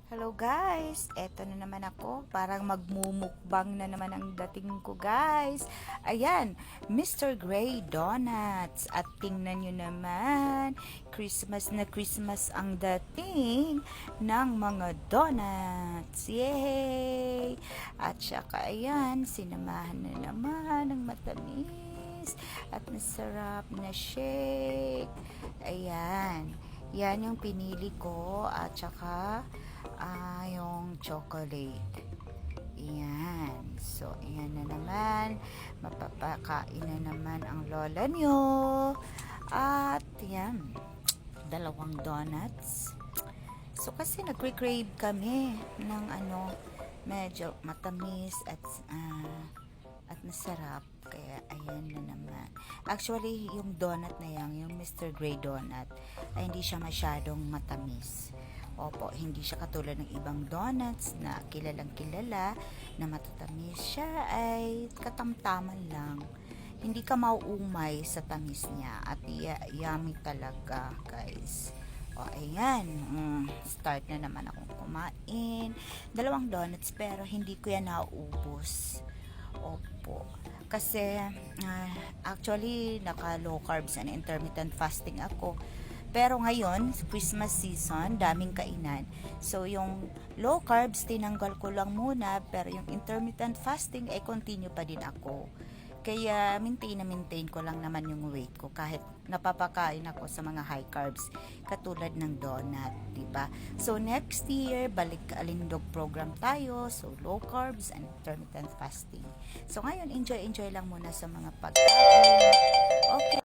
Hello guys, eto na naman ako, parang magmumukbang na naman ang dating ko guys. Ayan, Mr. Grey Donuts. At tingnan nyo naman, Christmas na Christmas ang dating ng mga donuts. Yay! At saka ayan, sinamahan na naman ng matamis at masarap na shake. Ayan, yan yung pinili ko at saka yung chocolate. Ayan. So, ayan na naman. Mapapakain na naman ang lola nyo. At, ayan. 2 donuts. So, kasi nagre-crave kami ng medyo matamis at masarap. Kaya, ayan na naman. Actually, yung donut na yan, yung Mr. Grey Donut, ay hindi siya masyadong matamis. Opo, hindi siya katulad ng ibang donuts na kilalang kilala na matatamis. Siya ay katamtaman lang. Hindi ka mauumay sa tamis niya at yummy talaga, guys. O, ayan. Start na naman akong kumain. 2 donuts pero hindi ko yan nauubos. Opo. Kasi, actually, naka low carbs and intermittent fasting ako. Pero ngayon, Christmas season, daming kainan. So, yung low carbs, tinanggal ko lang muna. Pero yung intermittent fasting, continue pa din ako. Kaya, maintain ko lang naman yung weight ko. Kahit napapakain ako sa mga high carbs. Katulad ng donut, diba? So, next year, balik alindog program tayo. So, low carbs and intermittent fasting. So, ngayon, enjoy lang muna sa mga pagkain. Okay.